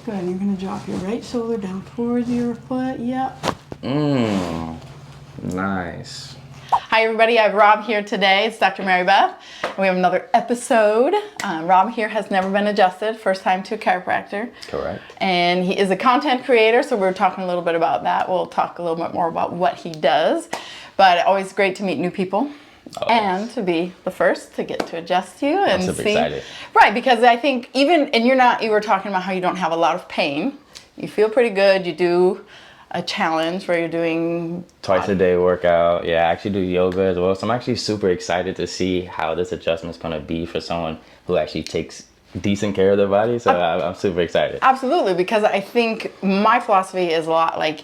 Good, and you're gonna drop your right shoulder down towards your foot. Yep. Nice. Hi everybody, I have Rob here today. It's Dr. Mary Beth, and we have another episode. Rob here has never been adjusted, first time to a chiropractor. Correct. And he is a content creator, so we're talking a little bit about that. We'll talk a little bit more about what he does, but always great to meet new people. And to be the first to get to adjust you and I'm super excited. Right, because I think even, and you were talking about how you don't have a lot of pain. You feel pretty good. You do a challenge where you're doing twice a day workout. Yeah, I actually do yoga as well. So I'm actually super excited to see how this adjustment is going to be for someone who actually takes decent care of their body. So I'm super excited. Absolutely, because I think my philosophy is a lot like,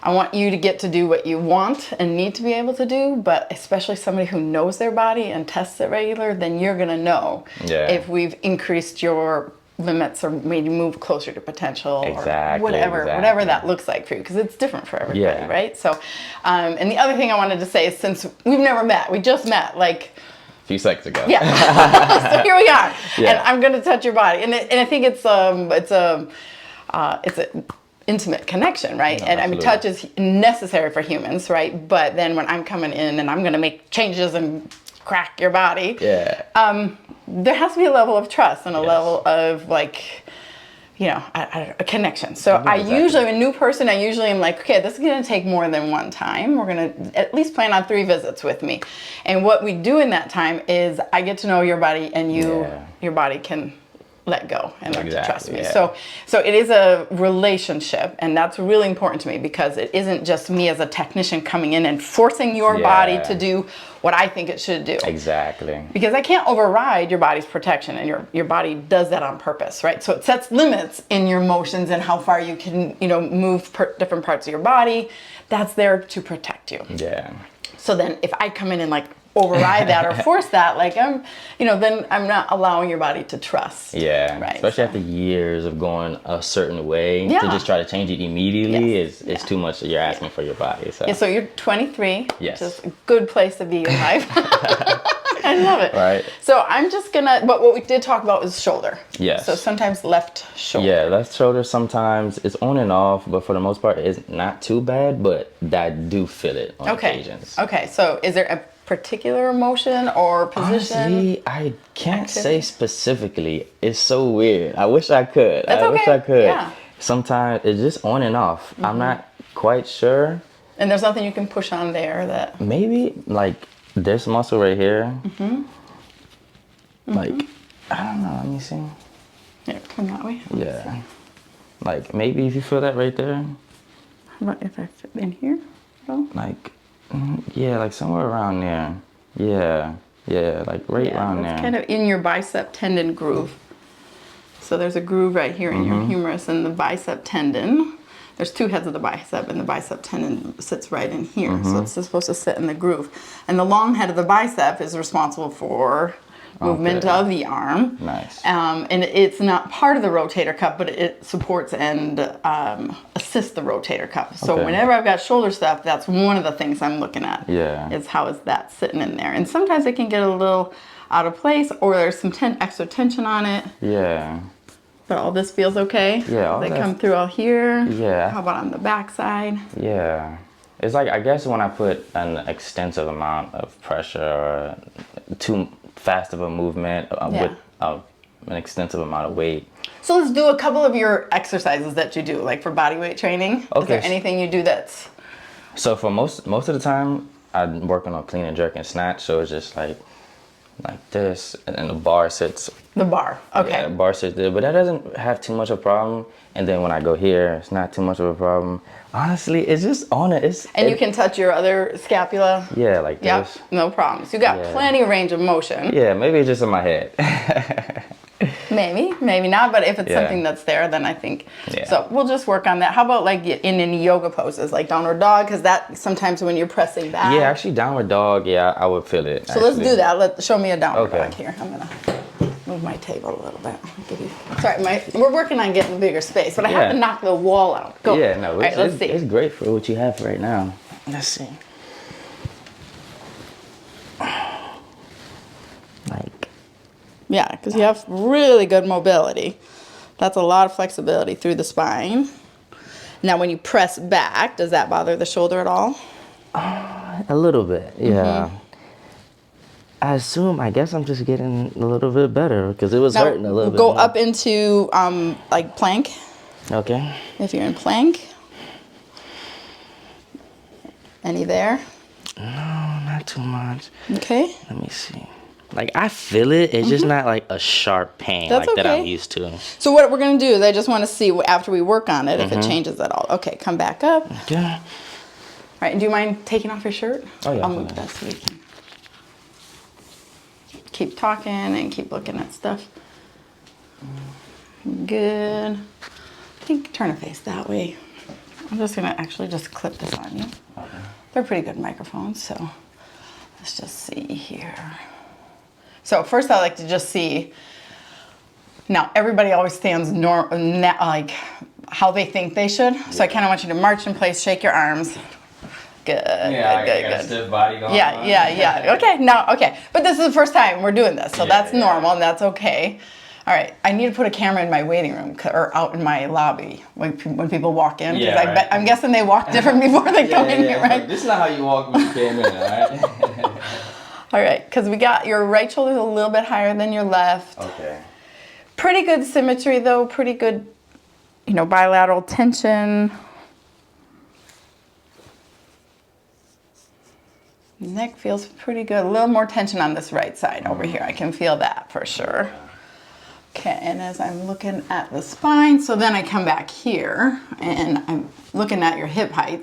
I want you to get to do what you want and need to be able to do, but especially somebody who knows their body and tests it regular, then you're gonna know if we've increased your limits or made you move closer to potential or whatever that looks like for you, because it's different for everybody, right? So, and the other thing I wanted to say is, since we've never met, we just met like a few seconds ago. Yeah. So here we are, and I'm gonna touch your body, and I think it's a intimate connection, right? No, and I mean, touch is necessary for humans, right? But then when I'm coming in and I'm gonna make changes and crack your body, there has to be a level of trust and a level of like, you know, a connection. So I usually, a new person, I usually am like, okay, this is gonna take more than one time. We're gonna at least plan on 3 visits with me. And what we do in that time is I get to know your body, and your body can let go and learn to trust me. So it is a relationship, and that's really important to me, because it isn't just me as a technician coming in and forcing your body to do what I think it should do. Exactly. Because I can't override your body's protection, and your body does that on purpose, right? So it sets limits in your motions and how far you can, move different parts of your body. That's there to protect you. Yeah. So then if I come in and like override that or force that, like then I'm not allowing your body to trust. Yeah, right. Especially after years of going a certain way, to just try to change it immediately is too much that you're asking for your body. So so you're 23, yes, which is a good place to be in life. I love it. Right. So I'm just gonna, but what we did talk about was shoulder. Yes. So sometimes left shoulder. Yeah, left shoulder sometimes it's on and off, but for the most part it's not too bad, but I do feel it on occasions. Okay, so is there a particular emotion or position? Honestly, I can't say specifically. It's so weird. I wish I could. That's okay. Wish I could. Yeah. Sometimes it's just on and off. I'm not quite sure. And there's nothing you can push on there that... Maybe like this muscle right here. Like, I don't know. Let me see. Yeah, come that way. Yeah. Like maybe if you feel that right there. How about if I fit in here? Like, yeah, like somewhere around there. Yeah, like right around there. Kind of in your bicep tendon groove. So there's a groove right here in your humerus and the bicep tendon. There's 2 heads of the bicep, and the bicep tendon sits right in here. So it's supposed to sit in the groove. And the long head of the bicep is responsible for movement of the arm. Nice. And it's not part of the rotator cuff, but it supports and assists the rotator cuff. So whenever I've got shoulder stuff, that's one of the things I'm looking at. Yeah. Is how is that sitting in there. And sometimes it can get a little out of place, or there's some extra tension on it. Yeah. But all this feels okay? Yeah. They come through all here? Yeah. How about on the back side? Yeah. It's like, I guess when I put an extensive amount of pressure or too fast of a movement with an extensive amount of weight. So let's do a couple of your exercises that you do, like for body weight training. Okay. Is there anything you do that's... So for most of the time, I'm working on clean and jerk and snatch. So it's just like this, and then the bar sits. The bar, okay. Yeah, the bar sits there, but that doesn't have too much of a problem. And then when I go here, it's not too much of a problem. Honestly, it's just on it. And you can touch your other scapula? Yeah, like this. No problem. So you got plenty of range of motion. Yeah, maybe it's just in my head. Maybe not, but if it's something that's there, then I think. So we'll just work on that. How about like in any yoga poses, like downward dog? Because that sometimes when you're pressing back. Yeah, actually downward dog, I would feel it. So let's do that. Show me a downward dog here. I'm going to move my table a little bit. Sorry, we're working on getting bigger space, but I have to knock the wall out. Go. Yeah, no, let's see. It's great for what you have right now. Let's see. Like. Yeah, because you have really good mobility. That's a lot of flexibility through the spine. Now, when you press back, does that bother the shoulder at all? A little bit, yeah. I guess I'm just getting a little bit better because it was hurting a little bit. Go up into like plank. Okay. If you're in plank. Any there? No, not too much. Okay. Let me see. Like, I feel it. It's just not like a sharp pain that I'm used to. So what we're going to do is I just want to see after we work on it if it changes at all. Okay, come back up. Okay. All right, and do you mind taking off your shirt? Oh, yeah. I'll move that so we can keep talking and keep looking at stuff. Good. I think turn a face that way. I'm just going to actually just clip this on you. Okay. They're pretty good microphones, so let's just see here. So first I like to just see, now everybody always stands like how they think they should. So I kind of want you to march in place, shake your arms. Good, good. Stiff body going on. Yeah. Okay. But this is the first time we're doing this, so that's normal and that's okay. All right, I need to put a camera in my waiting room or out in my lobby when people walk in. Because I'm guessing they walk different before they come in here, right? This is not how you walk when you came in, all right? All right, because we got your right shoulder a little bit higher than your left. Okay. Pretty good symmetry though, pretty good, bilateral tension. Neck feels pretty good. A little more tension on this right side over here. I can feel that for sure. Okay, and as I'm looking at the spine, so then I come back here and I'm looking at your hip height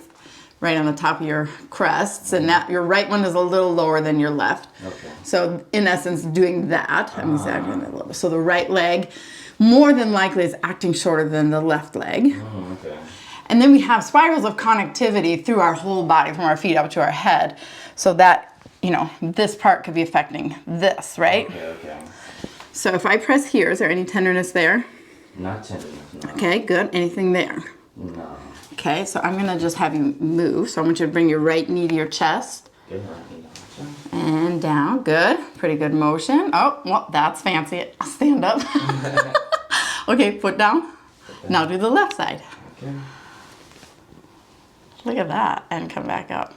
right on the top of your crests, and that your right one is a little lower than your left. Okay. So in essence, doing that, I'm exaggerating a little bit. So the right leg, more than likely, is acting shorter than the left leg. Oh, okay. And then we have spirals of connectivity through our whole body, from our feet up to our head. So that, this part could be affecting this, right? Okay. So if I press here, is there any tenderness there? Not tenderness, no. Okay, good. Anything there? No. Okay, so I'm going to just have you move. So I want you to bring your right knee to your chest. Good. And down. Good. Pretty good motion. Oh, well, that's fancy. Stand up. Okay, foot down. Now do the left side. Okay. Look at that. And come back up.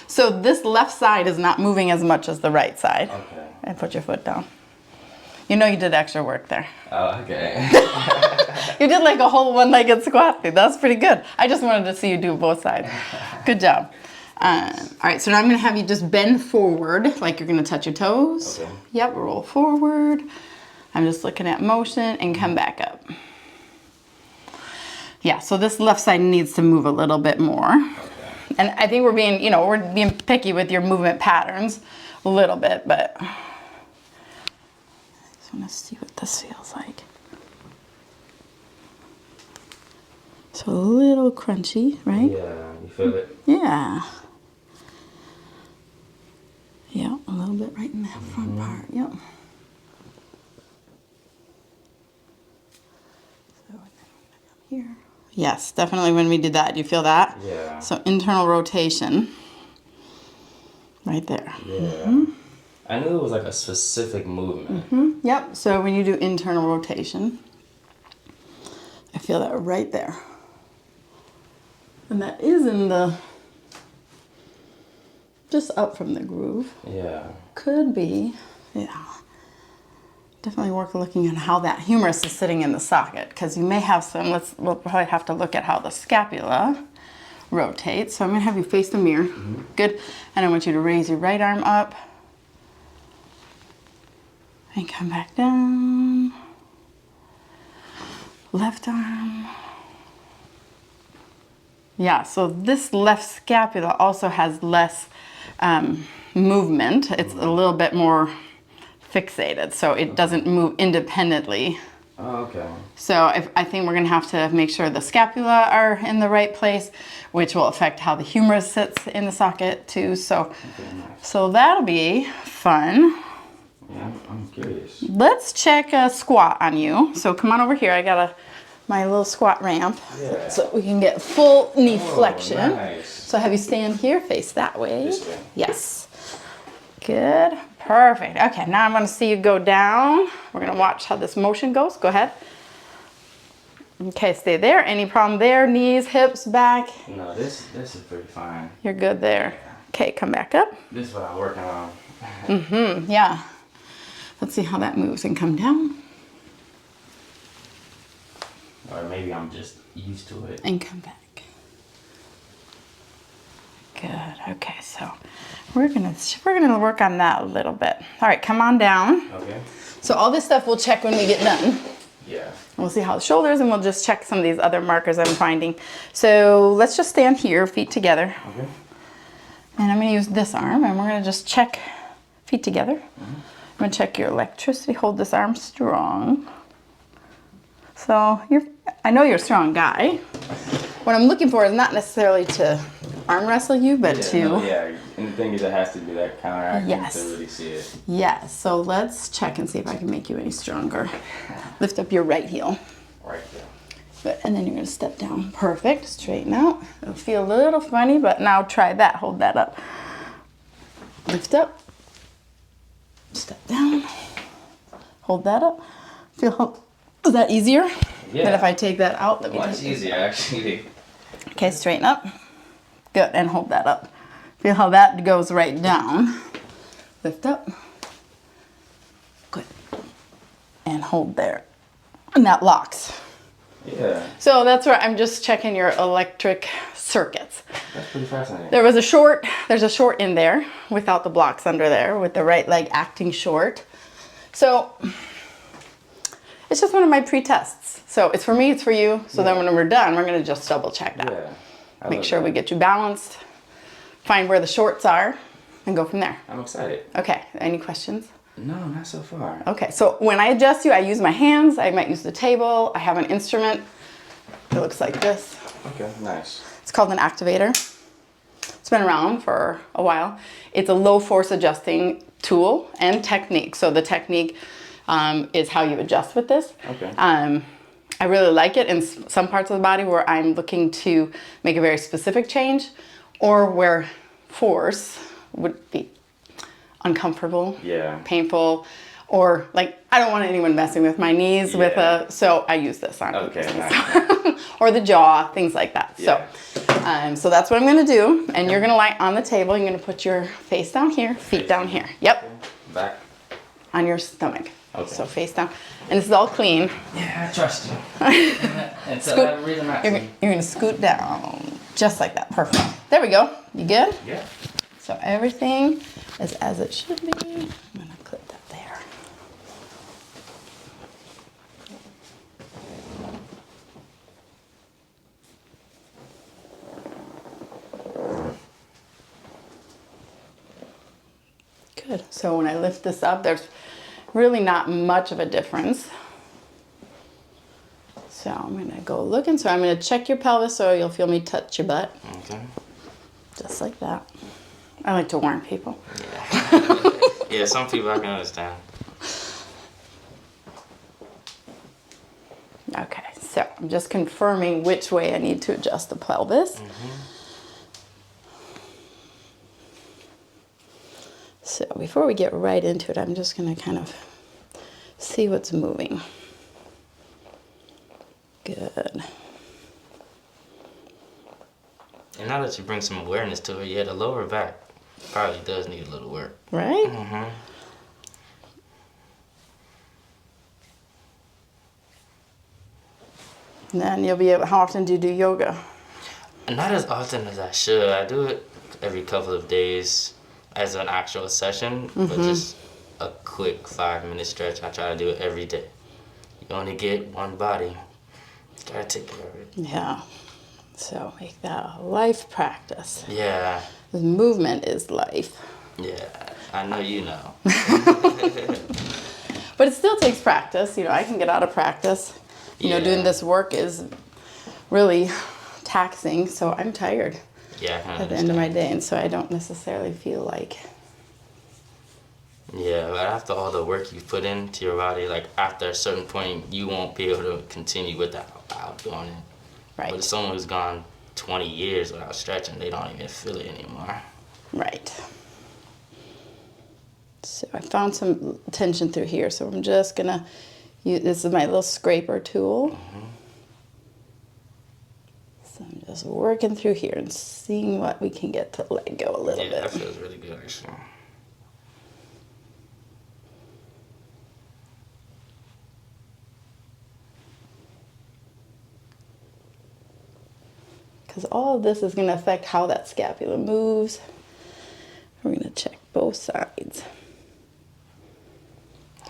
So this left side is not moving as much as the right side. Okay. And put your foot down. You did extra work there. Oh, okay. You did like a whole one-legged squat thing. That's pretty good. I just wanted to see you do both sides. Good job. All right, so now I'm going to have you just bend forward like you're going to touch your toes. Okay. Yep, roll forward. I'm just looking at motion and come back up. Yeah, so this left side needs to move a little bit more. Okay. And I think we're being picky with your movement patterns a little bit, but I just want to see what this feels like. So a little crunchy, right? Yeah, you feel it? Yeah. Yeah, a little bit right in that front part, yep. So here. Yes, definitely when we did that, you feel that? Yeah. So internal rotation, right there. Yeah. Mm-hmm. I knew it was like a specific movement. Mm-hmm. Yep, so when you do internal rotation, I feel that right there. And that is in the, just up from the groove. Yeah. Could be, yeah. Definitely worth looking at how that humerus is sitting in the socket, because you may have some, we'll probably have to look at how the scapula rotates. So I'm gonna have you face the mirror. Mm-hmm. Good. And I want you to raise your right arm up. And come back down. Left arm. Yeah, so this left scapula also has less movement. It's a little bit more fixated, so it doesn't move independently. Oh, okay. So I think we're gonna have to make sure the scapula are in the right place, which will affect how the humerus sits in the socket too. So, okay, nice. So that'll be fun. Yeah, I'm curious. Let's check a squat on you. So come on over here. I got my little squat ramp, so we can get full knee flexion. Nice. So have you stand here, face that way. This way. Yes. Good. Perfect. Okay, now I'm going to see you go down. We're going to watch how this motion goes. Go ahead. Okay, stay there. Any problem there? Knees, hips, back? No, this is pretty fine. You're good there. Okay, come back up. This is what I'm working on. Yeah. Let's see how that moves and come down. Or maybe I'm just used to it. And come back. Good. Okay, so we're gonna work on that a little bit. All right, come on down. Okay. So all this stuff we'll check when we get done. Yeah. We'll see how the shoulders, and we'll just check some of these other markers I'm finding. So let's just stand here, feet together. Okay. And I'm gonna use this arm, and we're gonna just check feet together. I'm gonna check your electricity. Hold this arm strong. So I know you're a strong guy. What I'm looking for is not necessarily to arm wrestle you, but and the thing is, it has to be that counteracting Yes. to really see it. Yes, so let's check and see if I can make you any stronger. Lift up your right heel. Right there. Good, and then you're gonna step down. Perfect, straighten out. It'll feel a little funny, but now try that, hold that up. Lift up, step down, hold that up. Is that easier? Yeah. Than if I take that out? Let me Much take this easier, actually. Okay, straighten up. Good, and hold that up. Feel how that goes right down. Lift up. Good. And hold there. And that locks. Yeah. So that's where I'm just checking your electric circuits. That's pretty fascinating. There's a short in there without the blocks under there, with the right leg acting short. So it's just one of my pre-tests. So it's for me, it's for you. So then when we're done, we're gonna just double check that. Yeah. Make sure we get you balanced, find where the shorts are, and go from there. I'm excited. Okay, any questions? No, not so far. Okay, so when I adjust you, I use my hands, I might use the table, I have an instrument. It looks like this. Okay, nice. It's called an activator. It's been around for a while. It's a low force adjusting tool and technique. So the technique is how you adjust with this. Okay. I really like it in some parts of the body where I'm looking to make a very specific change, or where force would be uncomfortable, painful, or like I don't want anyone messing with my knees so I use this on. Okay, nice. Or the jaw, things like that. Yeah. So that's what I'm gonna do, and you're gonna lie on the table. You're gonna put your face down here, feet down here. Yep. Back. On your stomach. Okay. So face down, and this is all clean. Yeah, I trust you. Until I have a reason not to. You're gonna scoot down, just like that. Perfect. There we go. You good? Yeah. So everything is as it should be. I'm gonna clip that there. Good. So when I lift this up, there's really not much of a difference. So I'm gonna go looking. So I'm gonna check your pelvis so you'll feel me touch your butt. Okay. Just like that. I like to warn people. Yeah. Yeah, some people I can understand. Okay, so I'm just confirming which way I need to adjust the pelvis. So before we get right into it, I'm just gonna kind of see what's moving. Good. And now that you bring some awareness to it, yeah, the lower back probably does need a little work. Right? Mm-hmm. And then you'll be able, how often do you do yoga? Not as often as I should. I do it every couple of days as an actual session, but just a quick 5-minute stretch. I try to do it every day. You only get one body. Gotta take care of it. Yeah. So make that a life practice. Yeah. The movement is life. Yeah. I know you know. But it still takes practice. You know, I can get out of practice. You know, doing this work is really taxing, so I'm tired at the end of my day, and so I don't necessarily feel like. Yeah, but after all the work you put into your body, like after a certain point, you won't be able to continue without doing it. Right. But if someone who's gone 20 years without stretching, they don't even feel it anymore. Right. So I found some tension through here, so I'm just gonna use, this is my little scraper tool. Just working through here and seeing what we can get to let go a little bit. Yeah, that feels really good, actually. Because all of this is going to affect how that scapula moves. We're going to check both sides.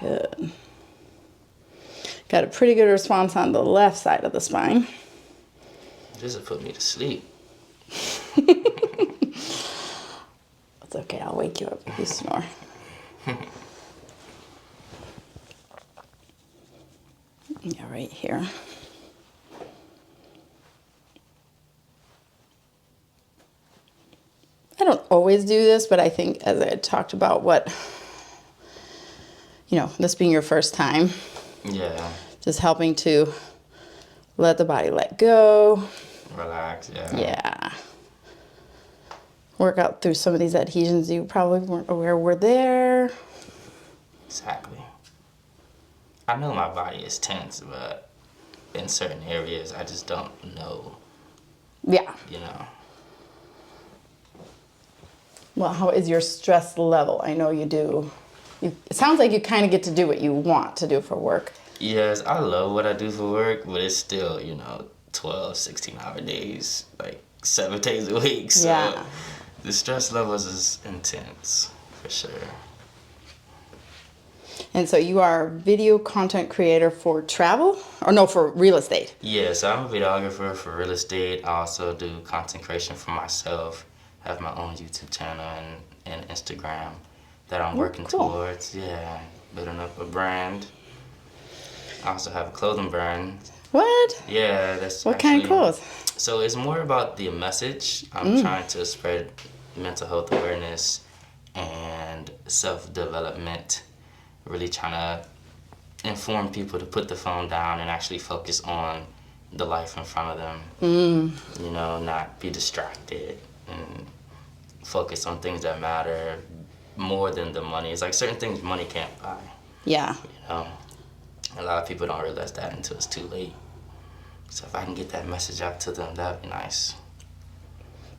Good. Got a pretty good response on the left side of the spine. This will put me to sleep. It's okay, I'll wake you up if you snore. Yeah, right here. I don't always do this, but I think as I had talked about this being your first time. Yeah. Just helping to let the body let go. Relax, yeah. Yeah. Work out through some of these adhesions you probably weren't aware were there. Exactly. I know my body is tense, but in certain areas, I just don't know. Yeah. You know. Well, how is your stress level? I know you do. It sounds like you kind of get to do what you want to do for work. Yes, I love what I do for work, but it's still, 12, 16-hour days, like 7 days a week. So Yeah. the stress levels is intense, for sure. And so you are a video content creator for travel? Or no, for real estate? Yes, I'm a videographer for real estate. I also do content creation for myself. I have my own YouTube channel and Instagram that I'm working towards. Yeah, building up a brand. I also have a clothing brand. What? Yeah, that's What kind of clothes? So it's more about the message. I'm trying to spread mental health awareness and self-development. Really trying to inform people to put the phone down and actually focus on the life in front of them. Not be distracted and focus on things that matter more than the money. It's like certain things money can't buy. Yeah. A lot of people don't realize that until it's too late. So if I can get that message out to them, that'd be nice.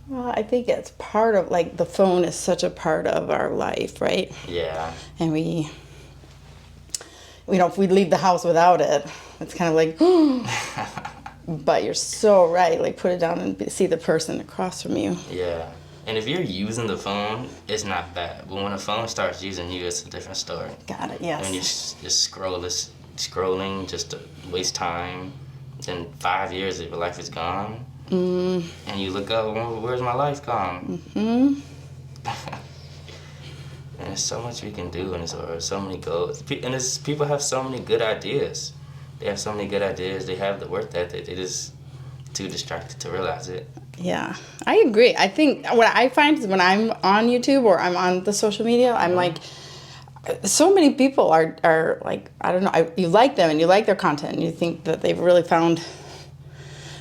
Well, I think it's part of, the phone is such a part of our life, right? Yeah. And if we leave the house without it, it's kind of like, but you're so right. Put it down and see the person across from you. Yeah. And if you're using the phone, it's not bad. But when a phone starts using you, it's a different story. Got it, yes. When you're just scrolling just to waste time, then 5 years of your life is gone. And you look up, well, where's my life gone? And there's so much we can do in this world, so many goals. And people have so many good ideas. They have so many good ideas. They have the work ethic. They just too distracted to realize it. Yeah, I agree. I think what I find is when I'm on YouTube or I'm on the social media, I'm like, so many people are like, I don't know, you like them and you like their content and you think that they've really found,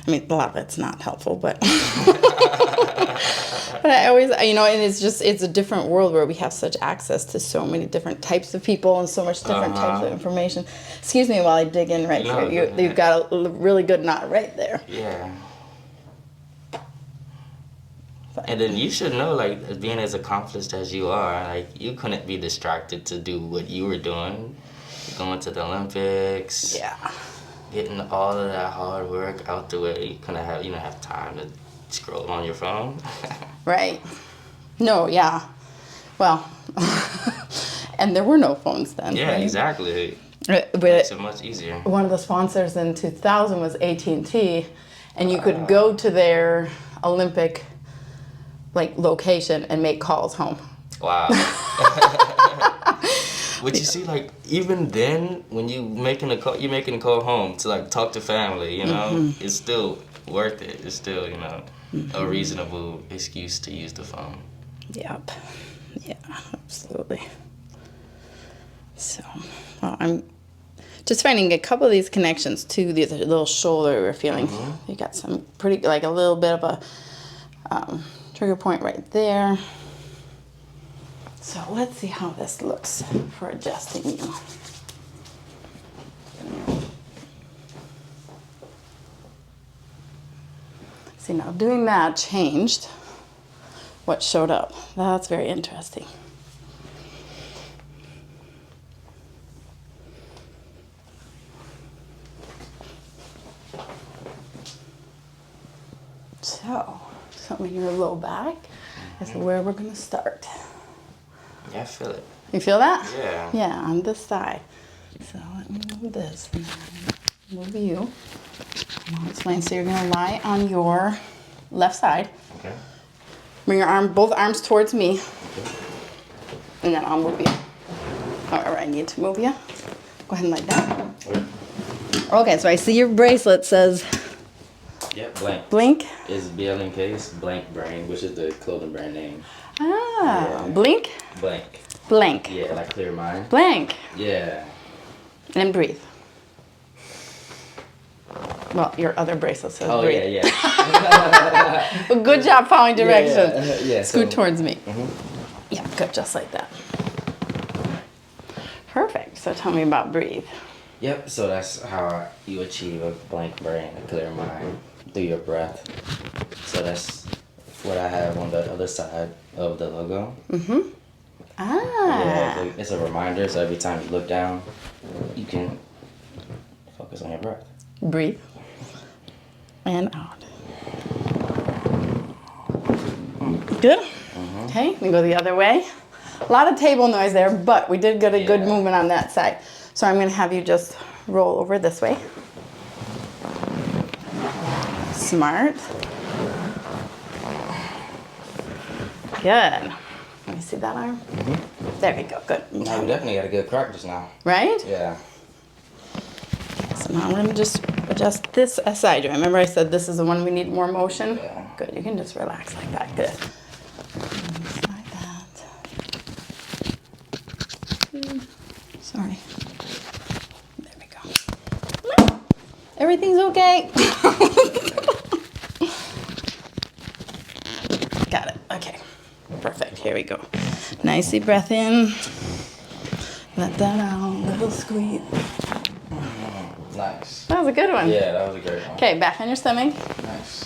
I mean, a lot of it's not helpful, but but I always, and it's a different world where we have such access to so many different types of people and so much different types of information. Excuse me while I dig in right here. You've got a really good knot right there. Yeah. And then you should know, being as accomplished as you are, you couldn't be distracted to do what you were doing. Going to the Olympics. Yeah. Getting all of that hard work out the way. You couldn't have time to scroll on your phone. Right. No, yeah. Well, and there were no phones then. Yeah, right? Exactly. But Makes it much easier. One of the sponsors in 2000 was AT&T, and you could go to their Olympic location and make calls home. Wow. But you see, even then, when you're making a call home to talk to family, it's still worth it. It's still, a reasonable excuse to use the phone. Yep. Yeah, absolutely. So, well, I'm just finding a couple of these connections to the little shoulder we're feeling. You got some pretty, a little bit of a trigger point right there. So let's see how this looks for adjusting you. See, now doing that changed what showed up. That's very interesting. So in your low back is where we're going to start. Yeah, I feel it. You feel that? Yeah. Yeah, on this side. So let me move this and then move you. And I'll explain. So you're going to lie on your left side. Okay. Bring your both arms towards me. Okay. And then I'll move you. However I need to move you. Go ahead and lie down. Okay, so I see your bracelet says... Yep, Blank. Blink? Is BLNK's Blank Brain, which is the clothing brand name. Ah, yeah. Blink? Blank. Blank. Yeah, like clear mind. Blank. Yeah. And breathe. Well, your other bracelet says breathe. Oh, yeah. Well, good job following directions. Yeah, Scoot towards me. Mm-hmm. Yeah, good, just like that. Perfect. So tell me about breathe. Yep, so that's how you achieve a blank brain, a clear mind, through your breath. So that's what I have on the other side of the logo. Mm-hmm. Ah. Yeah, it's a reminder, so every time you look down, you can focus on your breath. Breathe. And out. Good? Mm-hmm. Okay, we go the other way. A lot of table noise there, but we did get a good movement on that side. So I'm going to have you just roll over this way. Smart. Good. Let me see that arm. Mm-hmm. There we go. Good. Now we definitely got a good practice now. Right? Yeah. So now I'm going to just adjust this side joint. Remember I said this is the one we need more motion? Yeah. Good. You can just relax like that. Good. Just like that. Sorry. There we go. Everything's okay. Got it. Okay. Perfect. Here we go. Nice deep breath in. Let that out. Little squeeze. Nice. That was a good one. Yeah, that was a great one. Okay, back on your stomach. Nice.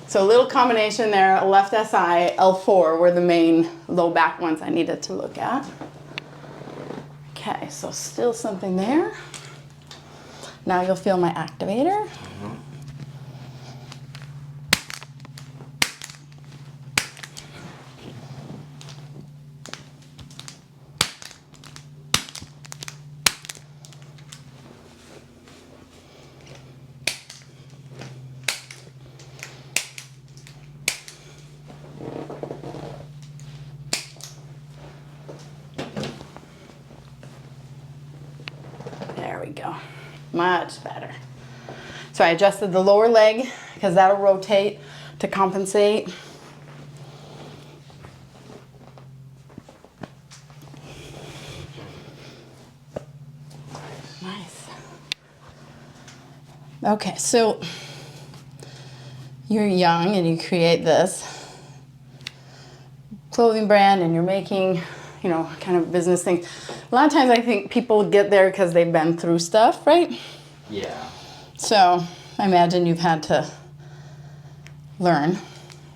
So a little combination there. Left SI, L4 were the main low back ones I needed to look at. Okay, so still something there. Now you'll feel my activator. Mm-hmm. There we go. Much better. So I adjusted the lower leg because that'll rotate to compensate. Nice. Okay, so you're young and you create this clothing brand and you're making, you know, kind of business things. A lot of times I think people get there because they've been through stuff, right? Yeah. So I imagine you've had to learn.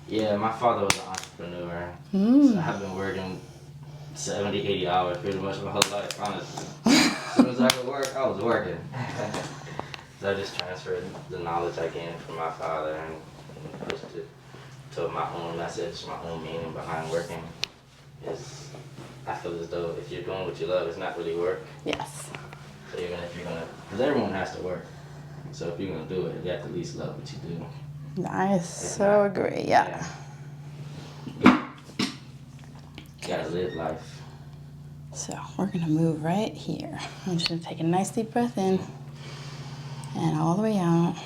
Yeah, my father was an entrepreneur. So I've been working 70, 80 hours pretty much my whole life, honestly. As soon as I could work, I was working. So I just transferred the knowledge I gained from my father and pushed it to my own message, my own meaning behind working. I feel as though if you're doing what you love, it's not really work. Yes. So even if you're gonna, because everyone has to work. So if you're gonna do it, you have to at least love what you do. Nice. So agree. Yeah. You gotta live life. So we're gonna move right here. I'm just gonna take a nice deep breath in and all the way out.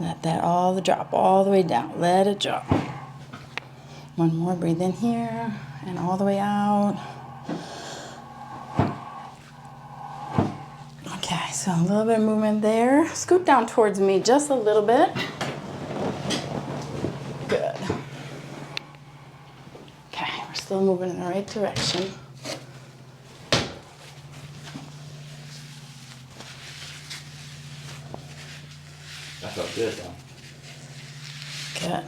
Let that drop all the way down. Let it drop. One more. Breathe in here and all the way out. Okay, so a little bit of movement there. Scoot down towards me just a little bit. Good. Okay, we're still moving in the right direction. felt good though. Good.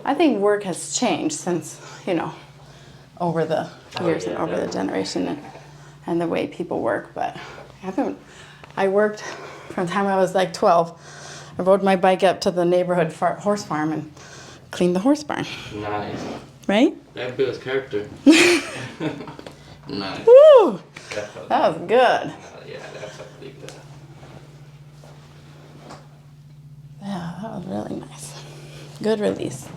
I think work has changed since, over the years and over the generation and the way people work. But I worked from the time I was like 12. I rode my bike up to the neighborhood horse farm and cleaned the horse barn. Nice. Right? That builds character. Nice. Woo! That was good. Yeah, that felt pretty good. Yeah, that was really nice. Good release.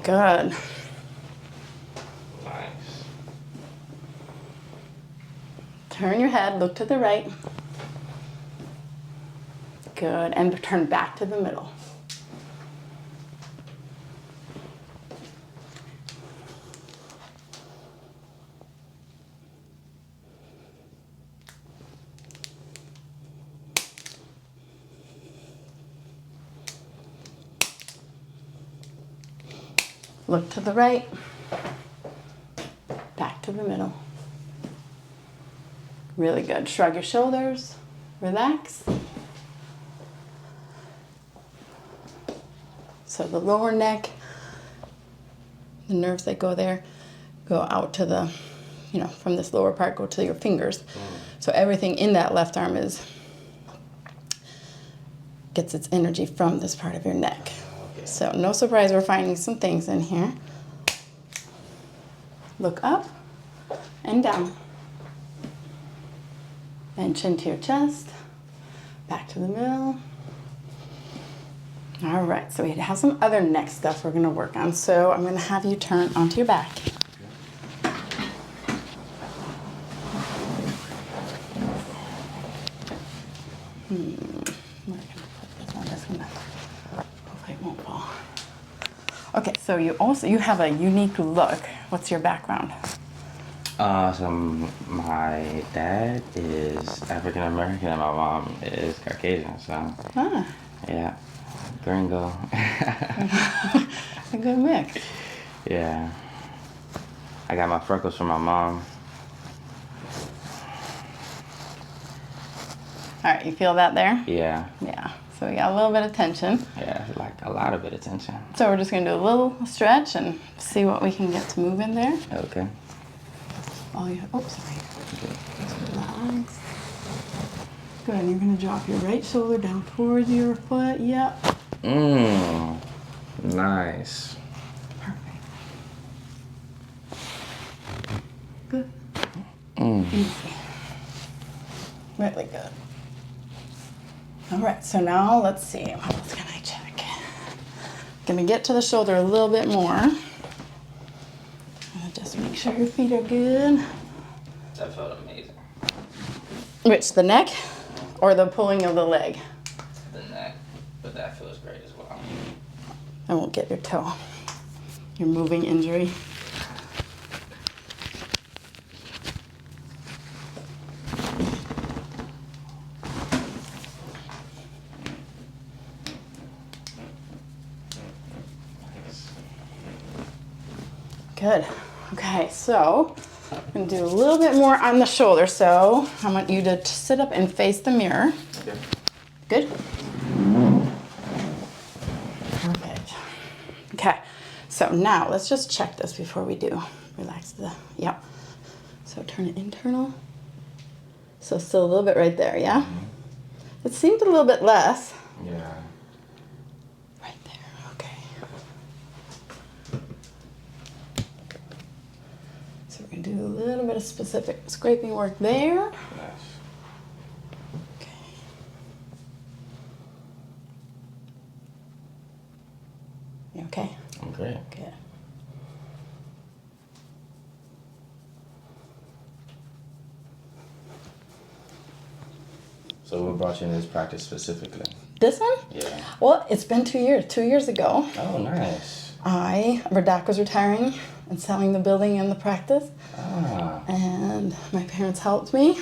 Good. Nice. Turn your head, look to the right. Good, and turn back to the middle. Look to the right, back to the middle. Really good. Shrug your shoulders, relax. So the lower neck, the nerves that go there, go out to the, from this lower part, go to your fingers. So everything in that left arm gets its energy from this part of your neck. So no surprise, we're finding some things in here. Look up and down. Then chin to your chest, back to the middle. All right, so we have some other neck stuff we're gonna work on. So I'm gonna have you turn onto your back. We're gonna put this on, just gonna, hopefully it won't fall. Okay, so you have a unique look. What's your background? So my dad is African American and my mom is Caucasian, so yeah, gringo. A good mix. Yeah. I got my freckles from my mom. All right, you feel that there? Yeah. Yeah, so we got a little bit of tension. Yeah, like a lot of bit of tension. So we're just gonna do a little stretch and see what we can get to move in there. Okay. Sorry. Relax. Good, and you're gonna drop your right shoulder down towards your foot. Yep. Nice. Perfect. Good. Easy. Really good. All right, so now let's see. What else can I check? Gonna get to the shoulder a little bit more. Just make sure your feet are good. That felt amazing. Which, the neck or the pulling of the leg? The neck, but that feels great as well. I won't get your toe. Your moving injury. Good. Okay, so I'm gonna do a little bit more on the shoulder. So I want you to sit up and face the mirror. Okay. Good. Perfect. Okay, so now let's just check this before we do. Relax yep. So turn it internal. So still a little bit right there, yeah? It seemed a little bit less. Yeah. Right there, okay. So we're gonna do a little bit of specific scraping work there. Nice. Okay. You okay? I'm great. Good. So what brought you into this practice specifically? This one? Yeah. Well, it's been 2 years. 2 years ago, Oh, nice. Doc was retiring and selling the building and the practice. Ah. And my parents helped me.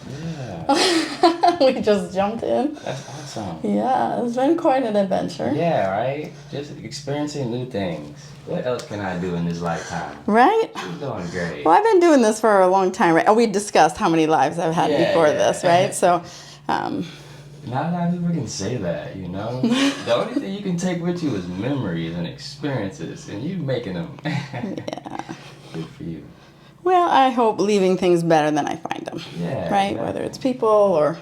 Yeah. We just jumped in. That's awesome. Yeah, it's been quite an adventure. Yeah, right? Just experiencing new things. What else can I do in this lifetime? Right? She's doing great. Well, I've been doing this for a long time, right? Oh, we discussed how many lives I've had before this, right? So, not a lot of people can say that, you know? The only thing you can take with you is memories and experiences, and you making them. yeah. Good for you. Well, I hope leaving things better than I find them. Yeah. Right? Exactly. Whether it's people or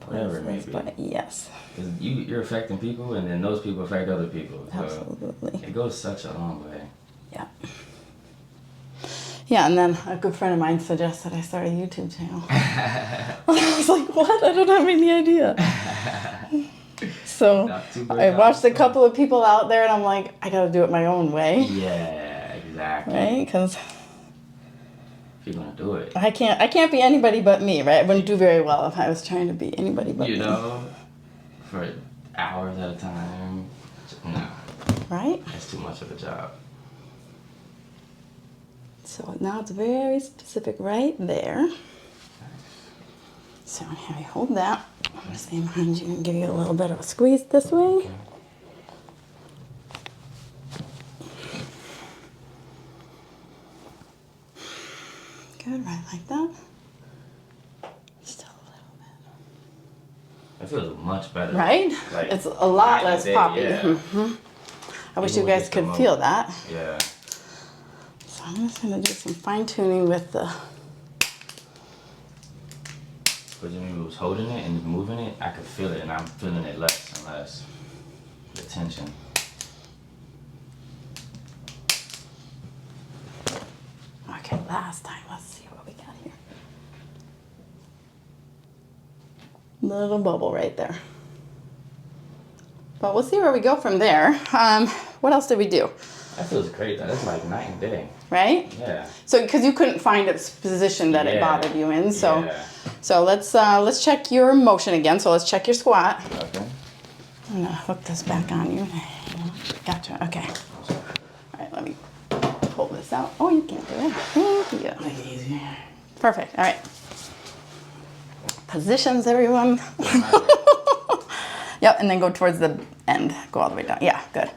whatever it may be. But yes. Because you're affecting people, and then those people affect other people. So Absolutely. it goes such a long way. Yeah. Yeah, and then a good friend of mine suggested I start a YouTube channel. I was like, what? I don't have any idea. So I watched a couple of people out there, and I'm like, I got to do it my own way. Yeah, exactly. Right? Because if you're going to do it. I can't be anybody but me, right? I wouldn't do very well if I was trying to be anybody but me. You know, for hours at a time. No. Right? That's too much of a job. So now it's very specific right there. So here, I hold that. I'm going to stand behind you and give you a little bit of a squeeze this way. Okay. Good, right like that. Still a little bit. It feels much better. Right? Like, it's a lot less poppy. Yeah. Mm-hmm. I wish you People guys just could come feel over. that. Yeah. So I'm just going to do some fine tuning with the... But when he was holding it and moving it, I could feel it, and I'm feeling it less and less. The tension. Okay, last time. Let's see what we got here. Little bubble right there. But we'll see where we go from there. What else did we do? That feels great. That's like night and day. Right? Yeah. So, because you couldn't find its position that it bothered you in, so Yeah. so let's check your motion again. So let's check your squat. Okay. I'm gonna hook this back on you. Gotcha. Okay. All right. Let me pull this out. Oh, you can't do it. Yeah. Make it easier. Perfect. All right. Positions, everyone. Yep. And then go towards the end. Go all the way down. Yeah. Good.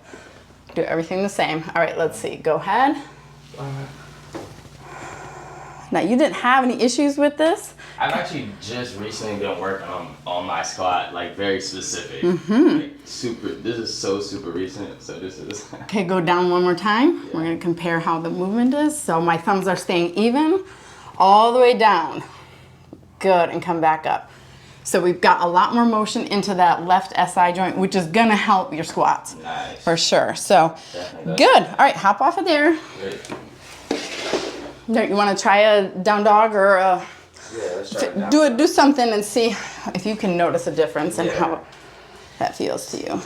Do everything the same. All right. Let's see. Go ahead. Now, you didn't have any issues with this? I've actually just recently been working on my squat, like very specific. Like super, this is so super recent, so this is... Okay, go down one more time. We're gonna compare how the movement is. So my thumbs are staying even all the way down. Good, and come back up. So we've got a lot more motion into that left SI joint, which is gonna help your squats. Nice. For sure, so Definitely. good. All right, hop off of there. Great. You wanna try a down dog or a... Yeah, let's try it down. Do something and see if you can notice a difference in Yeah. how that feels to you.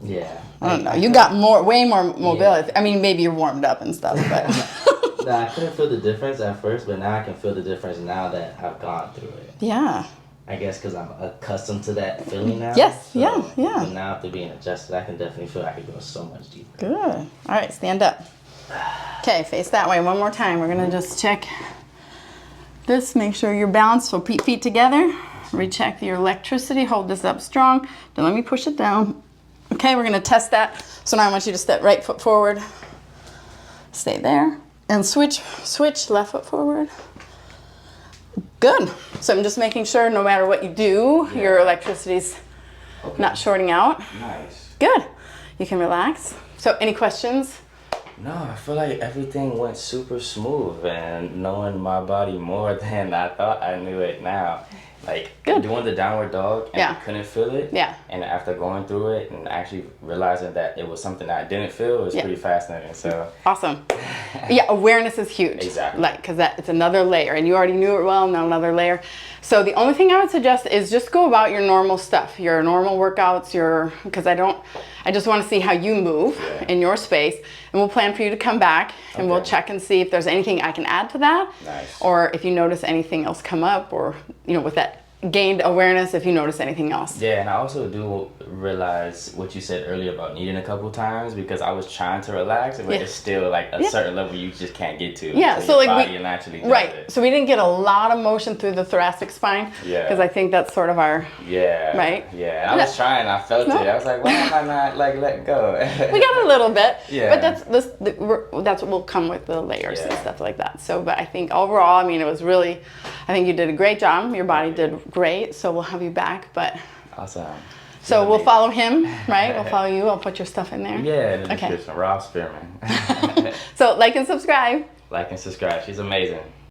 Yeah. I don't know. You got way more mobility. I mean, maybe you're warmed up and stuff, but Nah, I couldn't feel the difference at first, but now I can feel the difference now that I've gone through it. yeah. I guess because I'm accustomed to that feeling now. Yes, So, yeah. But now after being adjusted, I can definitely feel I could go so much deeper. Good. All right, stand up. Okay, face that way one more time. We're gonna just check this, make sure you're balanced. So feet together. Recheck your electricity. Hold this up strong. Then let me push it down. Okay, we're gonna test that. So now I want you to step right foot forward. Stay there. And switch left foot forward. Good. So I'm just making sure no matter what you do, your electricity's not shorting out. Nice. Good. You can relax. So any questions? No, I feel like everything went super smooth, and knowing my body more than I thought I knew it now. Like Good. doing the downward dog and I couldn't feel it. Yeah. And after going through it and actually realizing that it was something that I didn't feel was pretty fascinating. So Awesome. Yeah, awareness is huge. Exactly. Like, because it's another layer, and you already knew it well, now another layer. So the only thing I would suggest is just go about your normal stuff, your normal workouts, because I just want to see how you move in your space, and we'll plan for you to come back, and we'll check and see if there's anything I can add to that, Nice. or if you notice anything else come up, or with that gained awareness if you notice anything else. Yeah, and I also do realize what you said earlier about kneading a couple times, because I was trying to relax, but it's still like a certain level you just can't get to. Yeah, so your like body naturally does right. it. So we didn't get a lot of motion through the thoracic spine. Yeah. Because I think that's sort of our. Yeah. Right. Yeah, and I was trying. I felt it. I was like, why am I not like letting go? We got a little bit. Yeah. But that's what will come with the layers and stuff like that. So, but I think overall, I mean, it was really. I think you did a great job. Your body did great. So we'll have you back. But. Awesome. So we'll follow him, right? We'll follow you. I'll put your stuff in there. Yeah, in the description. Rob Spearman. So like and subscribe. Like and subscribe. She's amazing.